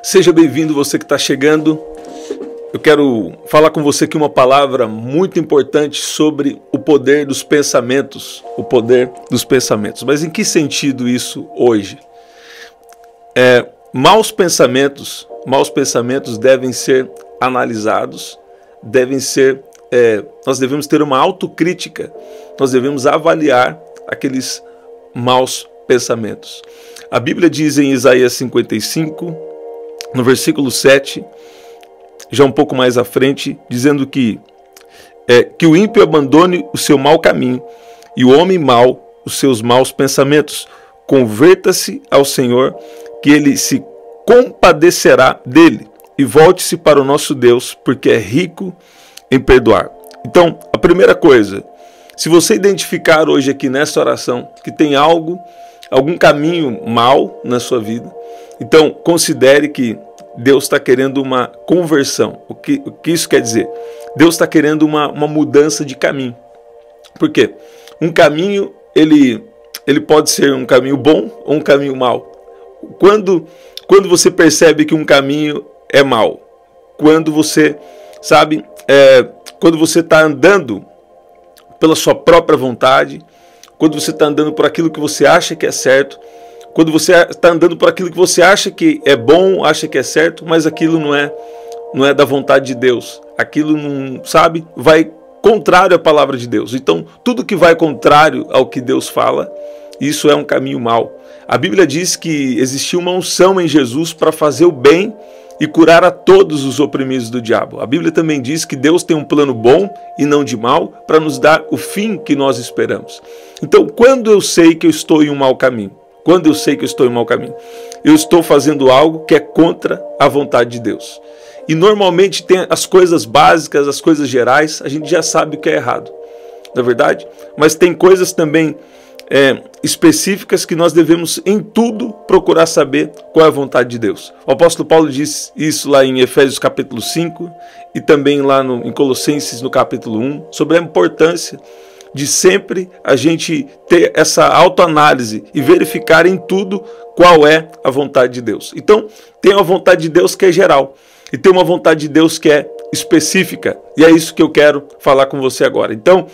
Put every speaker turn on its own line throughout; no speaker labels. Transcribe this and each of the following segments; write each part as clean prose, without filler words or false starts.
Seja bem-vindo você que está chegando. Eu quero falar com você aqui uma palavra muito importante sobre o poder dos pensamentos. O poder dos pensamentos. Mas em que sentido isso hoje? Maus pensamentos devem ser analisados, nós devemos ter uma autocrítica, nós devemos avaliar aqueles maus pensamentos. A Bíblia diz em Isaías 55, no versículo 7, já um pouco mais à frente, dizendo que o ímpio abandone o seu mau caminho e o homem mau os seus maus pensamentos. Converta-se ao Senhor, que Ele se compadecerá dele, e volte-se para o nosso Deus, porque é rico em perdoar. Então, a primeira coisa, se você identificar hoje aqui nessa oração que tem algum caminho mal na sua vida, então considere que Deus está querendo uma conversão. O que isso quer dizer? Deus está querendo uma mudança de caminho. Por quê? Um caminho, ele pode ser um caminho bom ou um caminho mau. Quando você percebe que um caminho é mau, quando você quando você está andando pela sua própria vontade, quando você está andando por aquilo que você acha que é certo, quando você está andando por aquilo que você acha que é bom, acha que é certo, mas aquilo não é da vontade de Deus, aquilo não, vai contrário à palavra de Deus. Então, tudo que vai contrário ao que Deus fala, isso é um caminho mau. A Bíblia diz que existiu uma unção em Jesus para fazer o bem e curar a todos os oprimidos do diabo. A Bíblia também diz que Deus tem um plano bom e não de mal para nos dar o fim que nós esperamos. Então, quando eu sei que eu estou em um mau caminho, eu estou fazendo algo que é contra a vontade de Deus. E normalmente tem as coisas básicas, as coisas gerais, a gente já sabe o que é errado, não é verdade? Mas tem coisas também específicas que nós devemos em tudo procurar saber qual é a vontade de Deus. O apóstolo Paulo diz isso lá em Efésios capítulo 5 e também lá em Colossenses no capítulo 1, sobre a importância de sempre a gente ter essa autoanálise e verificar em tudo qual é a vontade de Deus. Então, tem uma vontade de Deus que é geral e tem uma vontade de Deus que é específica, e é isso que eu quero falar com você agora. Então,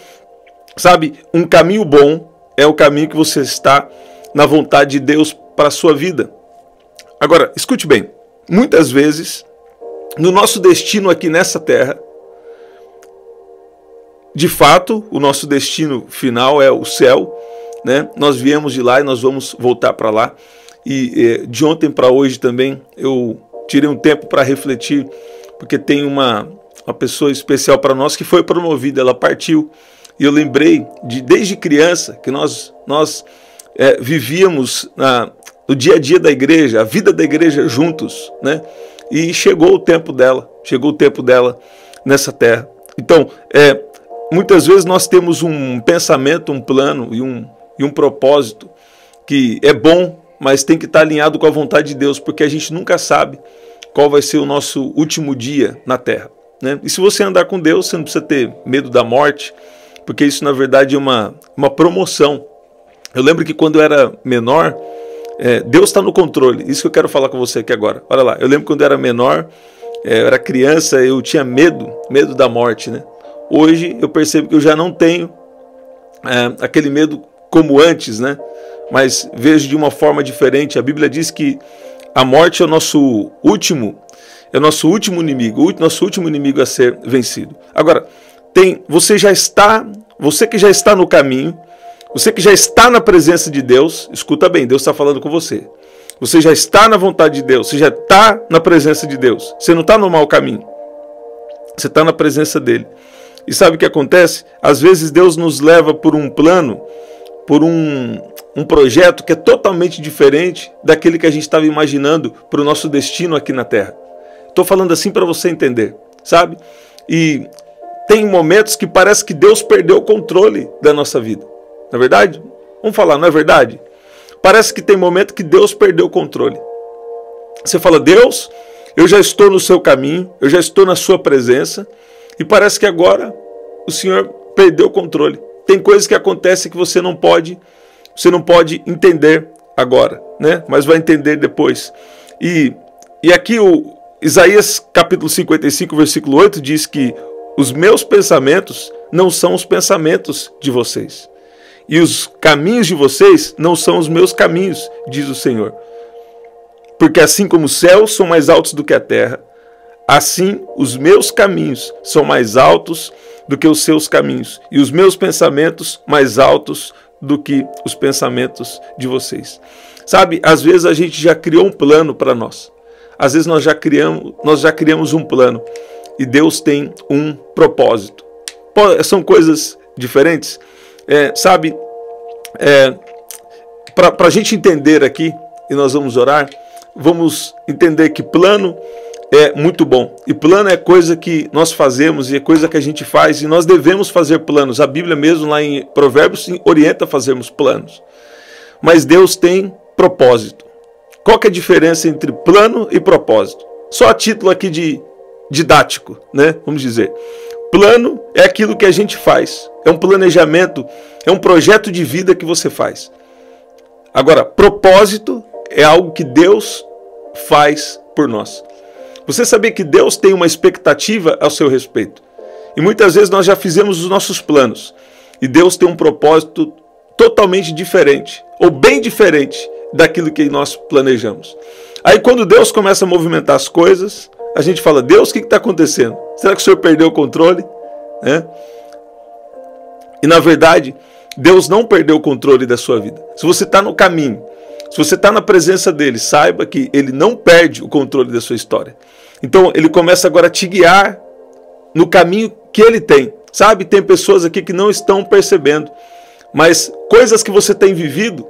um caminho bom é o caminho que você está na vontade de Deus para a sua vida. Agora, escute bem, muitas vezes, no nosso destino aqui nessa terra, de fato, o nosso destino final é o céu, né? Nós viemos de lá e nós vamos voltar para lá. E de ontem para hoje também eu tirei um tempo para refletir, porque tem uma pessoa especial para nós que foi promovida, ela partiu. E eu lembrei desde criança que nós vivíamos no dia a dia da igreja, a vida da igreja juntos, né? E chegou o tempo dela nessa terra. Então, muitas vezes nós temos um pensamento, um plano e um propósito que é bom, mas tem que estar alinhado com a vontade de Deus, porque a gente nunca sabe qual vai ser o nosso último dia na terra, né? E se você andar com Deus, você não precisa ter medo da morte, porque isso na verdade é uma promoção. Eu lembro que quando eu era menor, Deus está no controle, isso que eu quero falar com você aqui agora. Olha lá, eu lembro quando eu era menor, eu era criança, eu tinha medo da morte, né? Hoje eu percebo que eu já não tenho aquele medo como antes, né? Mas vejo de uma forma diferente. A Bíblia diz que a morte é o nosso último inimigo, nosso último inimigo a ser vencido. Agora, você que já está no caminho, você que já está na presença de Deus, escuta bem, Deus está falando com você. Você já está na vontade de Deus, você já está na presença de Deus. Você não está no mau caminho, você está na presença dele. E sabe o que acontece? Às vezes Deus nos leva por um plano, por um projeto que é totalmente diferente daquele que a gente estava imaginando para o nosso destino aqui na Terra. Estou falando assim para você entender, sabe? E tem momentos que parece que Deus perdeu o controle da nossa vida. Não é verdade? Vamos falar, não é verdade? Parece que tem momento que Deus perdeu o controle. Você fala, Deus, eu já estou no seu caminho, eu já estou na sua presença, e parece que agora o Senhor perdeu o controle. Tem coisas que acontecem que você não pode entender agora, né? Mas vai entender depois. E E aqui o Isaías capítulo 55, versículo 8 diz que os meus pensamentos não são os pensamentos de vocês. E os caminhos de vocês não são os meus caminhos, diz o Senhor. Porque assim como os céus são mais altos do que a terra, assim os meus caminhos são mais altos do que os seus caminhos, e os meus pensamentos mais altos do que os pensamentos de vocês. Sabe, às vezes a gente já criou um plano para nós. Às vezes nós já criamos um plano e Deus tem um propósito. São coisas diferentes. Para a gente entender aqui, e nós vamos orar, vamos entender que plano é muito bom. E plano é coisa que nós fazemos e é coisa que a gente faz e nós devemos fazer planos. A Bíblia mesmo lá em Provérbios orienta a fazermos planos. Mas Deus tem propósito. Qual que é a diferença entre plano e propósito? Só a título aqui de didático, né? Vamos dizer. Plano é aquilo que a gente faz. É um planejamento, é um projeto de vida que você faz. Agora, propósito é algo que Deus faz por nós. Você sabia que Deus tem uma expectativa ao seu respeito? E muitas vezes nós já fizemos os nossos planos. E Deus tem um propósito totalmente diferente, ou bem diferente daquilo que nós planejamos. Aí quando Deus começa a movimentar as coisas, a gente fala, Deus, o que está acontecendo? Será que o Senhor perdeu o controle? E na verdade, Deus não perdeu o controle da sua vida. Se você está no caminho, se você está na presença dele, saiba que ele não perde o controle da sua história. Então ele começa agora a te guiar no caminho que ele tem. Sabe, tem pessoas aqui que não estão percebendo, mas coisas que você tem vivido,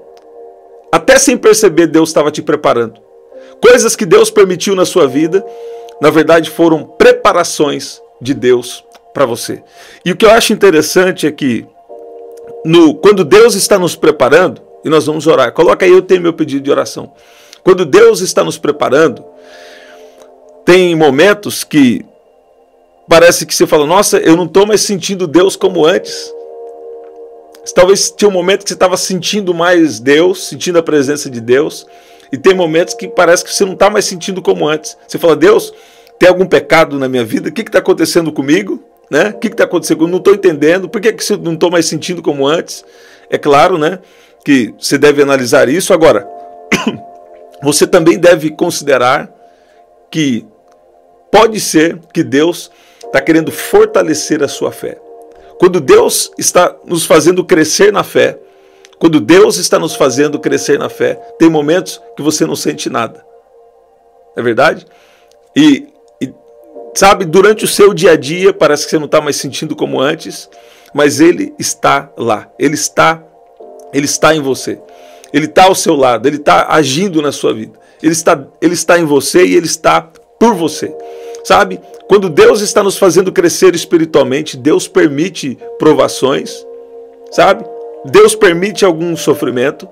até sem perceber, Deus estava te preparando. Coisas que Deus permitiu na sua vida, na verdade foram preparações de Deus para você. E o que eu acho interessante é que quando Deus está nos preparando, e nós vamos orar, coloca aí, eu tenho meu pedido de oração. Quando Deus está nos preparando, tem momentos que parece que você fala, nossa, eu não estou mais sentindo Deus como antes. Talvez tinha um momento que você estava sentindo mais Deus, sentindo a presença de Deus, e tem momentos que parece que você não está mais sentindo como antes. Você fala, Deus, tem algum pecado na minha vida? O que está acontecendo comigo? O que está acontecendo? Eu não estou entendendo. Por que eu não estou mais sentindo como antes? É claro, que você deve analisar isso. Agora, você também deve considerar que pode ser que Deus está querendo fortalecer a sua fé. Quando Deus está nos fazendo crescer na fé, quando Deus está nos fazendo crescer na fé, tem momentos que você não sente nada. É verdade? E sabe, durante o seu dia a dia, parece que você não está mais sentindo como antes, mas Ele está lá. Ele está em você. Ele está ao seu lado. Ele está agindo na sua vida. Ele está em você e Ele está por você. Sabe? Quando Deus está nos fazendo crescer espiritualmente, Deus permite provações, sabe? Deus permite algum sofrimento,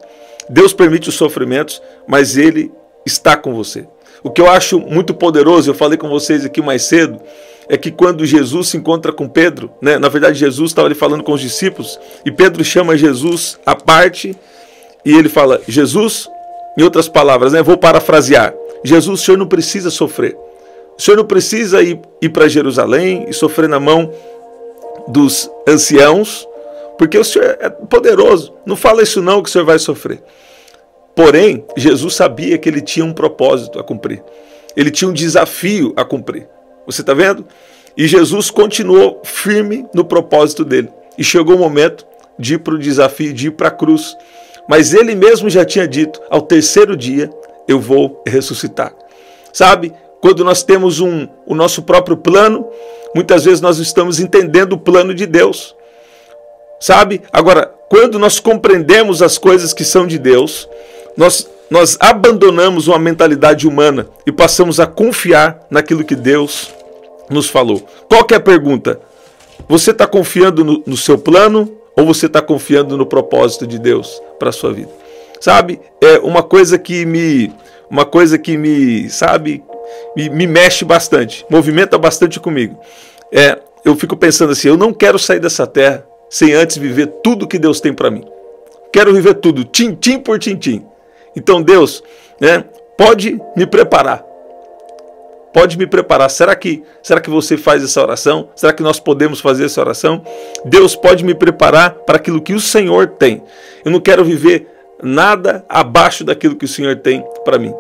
Deus permite os sofrimentos, mas Ele está com você. O que eu acho muito poderoso, eu falei com vocês aqui mais cedo, é que quando Jesus se encontra com Pedro, na verdade Jesus estava ali falando com os discípulos, e Pedro chama Jesus à parte, e ele fala, Jesus, em outras palavras, vou parafrasear, Jesus, o Senhor não precisa sofrer. O Senhor não precisa ir para Jerusalém e sofrer na mão dos anciãos, porque o Senhor é poderoso. Não fala isso não que o Senhor vai sofrer. Porém, Jesus sabia que ele tinha um propósito a cumprir. Ele tinha um desafio a cumprir. Você está vendo? E Jesus continuou firme no propósito dele. E chegou o momento de ir para o desafio, de ir para a cruz. Mas ele mesmo já tinha dito, ao terceiro dia eu vou ressuscitar. Sabe? Quando nós temos o nosso próprio plano, muitas vezes nós estamos entendendo o plano de Deus. Sabe? Agora, quando nós compreendemos as coisas que são de Deus, nós abandonamos uma mentalidade humana e passamos a confiar naquilo que Deus nos falou. Qual que é a pergunta? Você está confiando no seu plano ou você está confiando no propósito de Deus para a sua vida? Sabe? É uma coisa que me mexe bastante, movimenta bastante comigo. Eu fico pensando assim, eu não quero sair dessa terra sem antes viver tudo que Deus tem para mim. Quero viver tudo, tintim por tintim. Então Deus, pode me preparar. pode me preparar. Será que você faz essa oração? Será que nós podemos fazer essa oração? Deus pode me preparar para aquilo que o Senhor tem. Eu não quero viver nada abaixo daquilo que o Senhor tem para mim.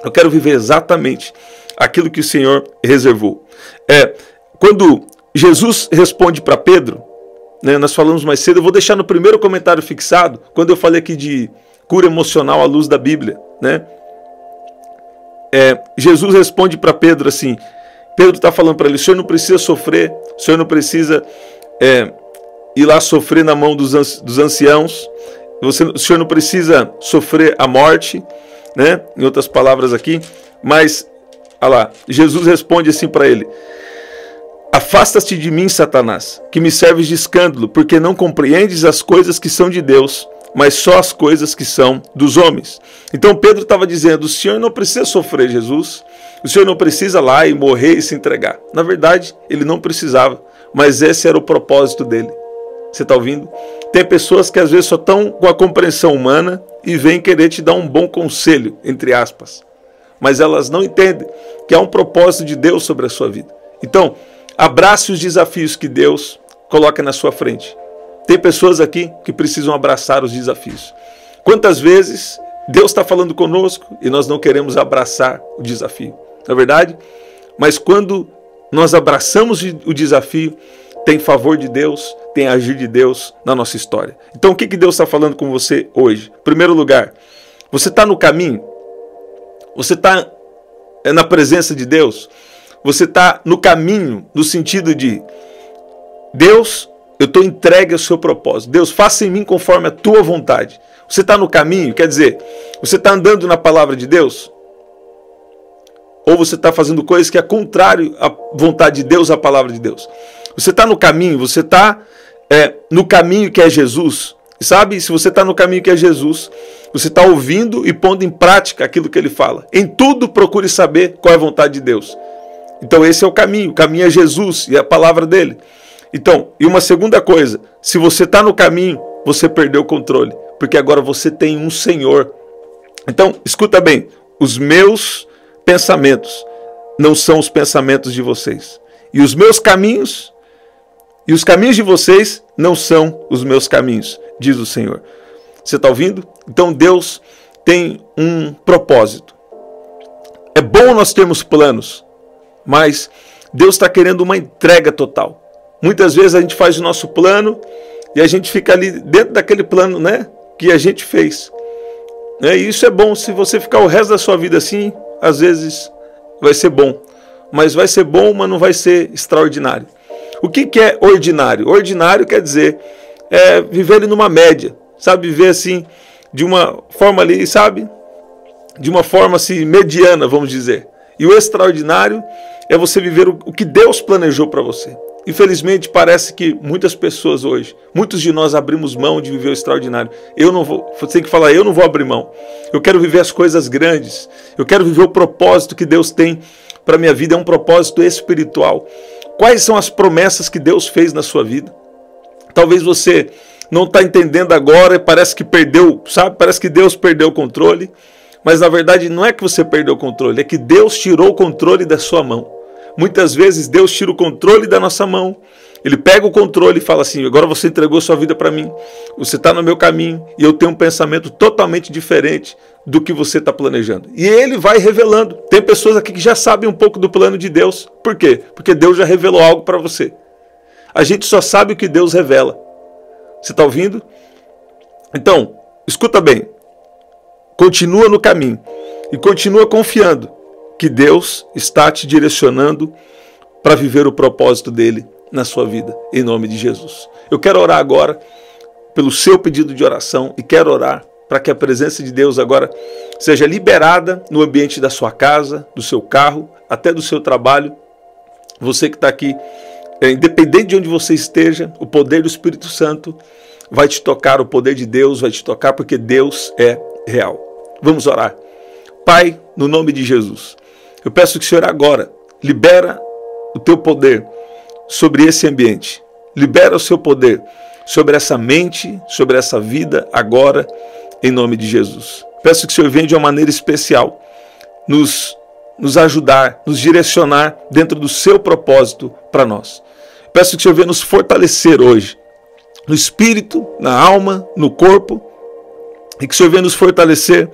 Eu quero viver exatamente aquilo que o Senhor reservou. Quando Jesus responde para Pedro, né, nós falamos mais cedo, eu vou deixar no primeiro comentário fixado, quando eu falei aqui de cura emocional à luz da Bíblia, né? Jesus responde para Pedro assim, Pedro está falando para ele, o senhor não precisa sofrer, o senhor não precisa ir lá sofrer na mão dos anciãos, o senhor não precisa sofrer a morte, né? Em outras palavras aqui, mas olha lá, Jesus responde assim para ele, afasta-te de mim, Satanás, que me serves de escândalo, porque não compreendes as coisas que são de Deus, mas só as coisas que são dos homens. Então Pedro estava dizendo, o senhor não precisa sofrer, Jesus, o senhor não precisa ir lá e morrer e se entregar. Na verdade, ele não precisava, mas esse era o propósito dele. Você está ouvindo? Tem pessoas que às vezes só estão com a compreensão humana e vêm querer te dar um bom conselho, entre aspas. Mas elas não entendem que há um propósito de Deus sobre a sua vida. Então, abrace os desafios que Deus coloca na sua frente. Tem pessoas aqui que precisam abraçar os desafios. Quantas vezes Deus está falando conosco e nós não queremos abraçar o desafio? Não é verdade? Mas quando nós abraçamos o desafio, tem favor de Deus, tem agir de Deus na nossa história. Então o que Deus está falando com você hoje? Em primeiro lugar, você está no caminho? Você está na presença de Deus? Você está no caminho no sentido de Deus, eu estou entregue ao seu propósito. Deus, faça em mim conforme a tua vontade. Você está no caminho, quer dizer, você está andando na palavra de Deus? Ou você está fazendo coisas que é contrário à vontade de Deus, à palavra de Deus? Você está no caminho, você está no caminho que é Jesus. E sabe, se você está no caminho que é Jesus, você está ouvindo e pondo em prática aquilo que ele fala. Em tudo procure saber qual é a vontade de Deus. Então esse é o caminho é Jesus e a palavra dele. Então, e uma segunda coisa, se você está no caminho, você perdeu o controle, porque agora você tem um Senhor. Então, escuta bem, os meus pensamentos não são os pensamentos de vocês. E os meus caminhos, e os caminhos de vocês não são os meus caminhos, diz o Senhor. Você está ouvindo? Então Deus tem um propósito. É bom nós termos planos, mas Deus está querendo uma entrega total. Muitas vezes a gente faz o nosso plano e a gente fica ali dentro daquele plano, né, que a gente fez. E isso é bom. Se você ficar o resto da sua vida assim, às vezes vai ser bom. Mas vai ser bom, mas não vai ser extraordinário. O que é ordinário? Ordinário quer dizer viver numa média. Sabe, viver assim, de uma forma ali, sabe? De uma forma assim, mediana, vamos dizer. E o extraordinário é você viver o que Deus planejou para você. Infelizmente, parece que muitas pessoas hoje, muitos de nós abrimos mão de viver o extraordinário. Eu não vou, você tem que falar, eu não vou abrir mão. Eu quero viver as coisas grandes. Eu quero viver o propósito que Deus tem para a minha vida. É um propósito espiritual. Quais são as promessas que Deus fez na sua vida? Talvez você não está entendendo agora e parece que perdeu, sabe? Parece que Deus perdeu o controle. Mas na verdade não é que você perdeu o controle, é que Deus tirou o controle da sua mão. Muitas vezes Deus tira o controle da nossa mão. Ele pega o controle e fala assim, agora você entregou sua vida para mim. Você está no meu caminho e eu tenho um pensamento totalmente diferente do que você está planejando. E ele vai revelando. Tem pessoas aqui que já sabem um pouco do plano de Deus. Por quê? Porque Deus já revelou algo para você. A gente só sabe o que Deus revela. Você está ouvindo? Então, escuta bem. Continua no caminho e continua confiando que Deus está te direcionando para viver o propósito dele na sua vida, em nome de Jesus. Eu quero orar agora pelo seu pedido de oração e quero orar para que a presença de Deus agora seja liberada no ambiente da sua casa, do seu carro, até do seu trabalho. Você que está aqui, independente de onde você esteja, o poder do Espírito Santo vai te tocar, o poder de Deus vai te tocar, porque Deus é real. Vamos orar. Pai, no nome de Jesus, eu peço que o Senhor agora libera o teu poder sobre esse ambiente. Libera o seu poder sobre essa mente, sobre essa vida agora, em nome de Jesus. Peço que o Senhor venha de uma maneira especial, nos nos ajudar, nos direcionar dentro do seu propósito para nós. Peço que o Senhor venha nos fortalecer hoje, no espírito, na alma, no corpo, e que o Senhor venha nos fortalecer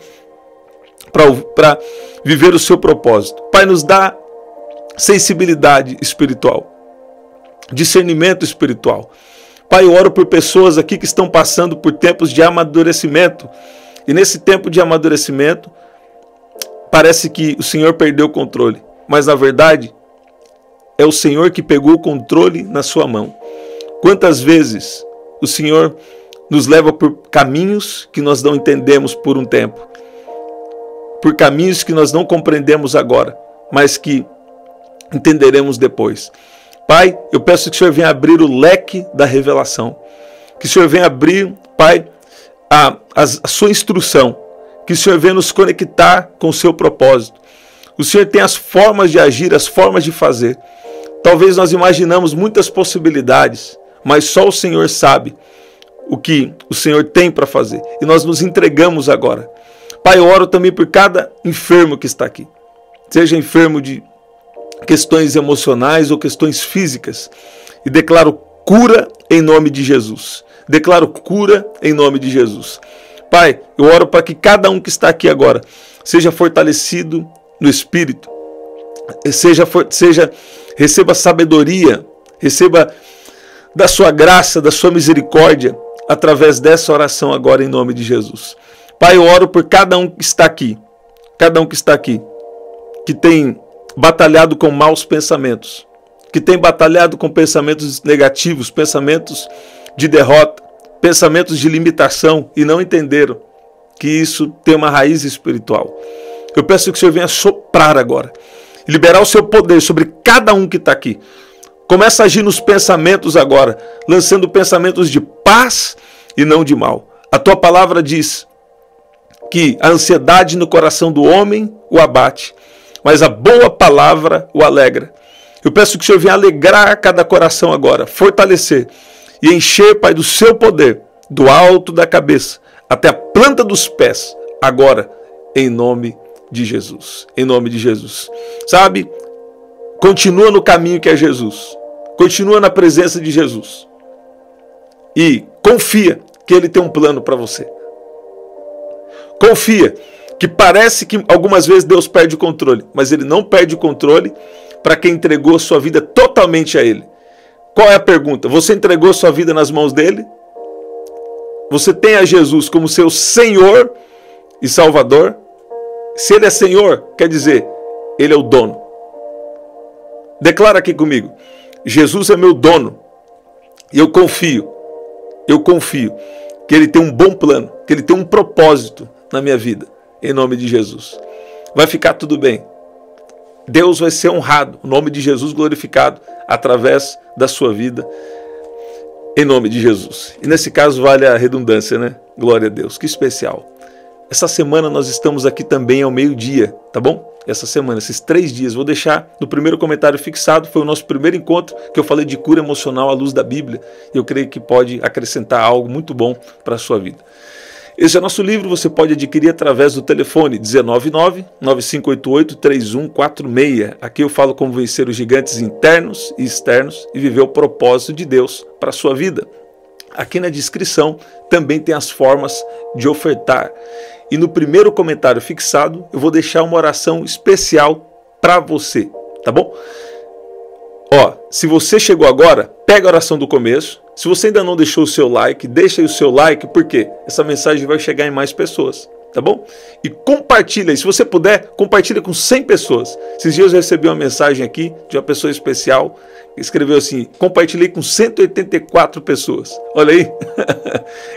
para viver o seu propósito. Pai, nos dá sensibilidade espiritual, discernimento espiritual. Pai, eu oro por pessoas aqui que estão passando por tempos de amadurecimento, e nesse tempo de amadurecimento, parece que o Senhor perdeu o controle, mas na verdade é o Senhor que pegou o controle na sua mão. Quantas vezes o Senhor nos leva por caminhos que nós não entendemos por um tempo, por caminhos que nós não compreendemos agora, mas que entenderemos depois. Pai, eu peço que o Senhor venha abrir o leque da revelação, que o Senhor venha abrir, Pai, a sua instrução, que o Senhor venha nos conectar com o seu propósito. O Senhor tem as formas de agir, as formas de fazer. Talvez nós imaginamos muitas possibilidades, mas só o Senhor sabe o que o Senhor tem para fazer. E nós nos entregamos agora. Pai, eu oro também por cada enfermo que está aqui. Seja enfermo de questões emocionais ou questões físicas. E declaro cura em nome de Jesus. Declaro cura em nome de Jesus. Pai, eu oro para que cada um que está aqui agora seja fortalecido no Espírito, receba sabedoria, receba da sua graça, da sua misericórdia, através dessa oração agora em nome de Jesus. Pai, eu oro por cada um que está aqui, que tem batalhado com maus pensamentos, que tem batalhado com pensamentos negativos, pensamentos de derrota, pensamentos de limitação e não entenderam que isso tem uma raiz espiritual. Eu peço que o Senhor venha soprar agora, liberar o seu poder sobre cada um que está aqui. Começa a agir nos pensamentos agora, lançando pensamentos de paz e não de mal. A tua palavra diz que a ansiedade no coração do homem o abate, mas a boa palavra o alegra. Eu peço que o Senhor venha alegrar cada coração agora, fortalecer e encher, Pai, do seu poder, do alto da cabeça até a planta dos pés, agora, em nome de Jesus. Em nome de Jesus. Sabe, continua no caminho que é Jesus. Continua na presença de Jesus. E confia que Ele tem um plano para você. Confia que parece que algumas vezes Deus perde o controle, mas Ele não perde o controle para quem entregou a sua vida totalmente a Ele. Qual é a pergunta? Você entregou sua vida nas mãos dele? Você tem a Jesus como seu Senhor e Salvador? Se Ele é Senhor, quer dizer, Ele é o dono. Declara aqui comigo: Jesus é meu dono. E eu confio que Ele tem um bom plano, que Ele tem um propósito na minha vida, em nome de Jesus. Vai ficar tudo bem. Deus vai ser honrado, o nome de Jesus glorificado através da sua vida, em nome de Jesus. E nesse caso vale a redundância, né? Glória a Deus, que especial. Essa semana nós estamos aqui também ao meio-dia, tá bom? Essa semana, esses 3 dias, vou deixar no primeiro comentário fixado, foi o nosso primeiro encontro que eu falei de cura emocional à luz da Bíblia. E eu creio que pode acrescentar algo muito bom para a sua vida. Esse é nosso livro, você pode adquirir através do telefone 199-9588-3146. Aqui eu falo como vencer os gigantes internos e externos e viver o propósito de Deus para a sua vida. Aqui na descrição também tem as formas de ofertar. E no primeiro comentário fixado eu vou deixar uma oração especial para você, tá bom? Ó, se você chegou agora, pega a oração do começo. Se você ainda não deixou o seu like, deixa aí o seu like, porque essa mensagem vai chegar em mais pessoas, tá bom? E compartilha, se você puder, compartilha com 100 pessoas. Esses dias eu recebi uma mensagem aqui de uma pessoa especial, que escreveu assim: compartilhei com 184 pessoas. Olha aí,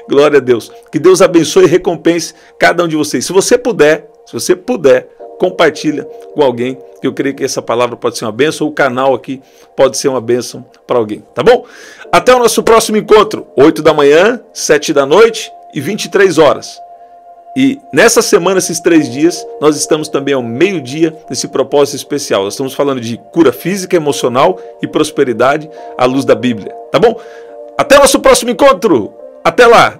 glória a Deus. Que Deus abençoe e recompense cada um de vocês. Se você puder, compartilha com alguém, que eu creio que essa palavra pode ser uma bênção, o canal aqui pode ser uma bênção para alguém, tá bom? Até o nosso próximo encontro, 8 da manhã, 7 da noite e 23 horas. E nessa semana, esses 3 dias, nós estamos também ao meio-dia nesse propósito especial. Nós estamos falando de cura física, emocional e prosperidade à luz da Bíblia, tá bom? Até o nosso próximo encontro, até lá!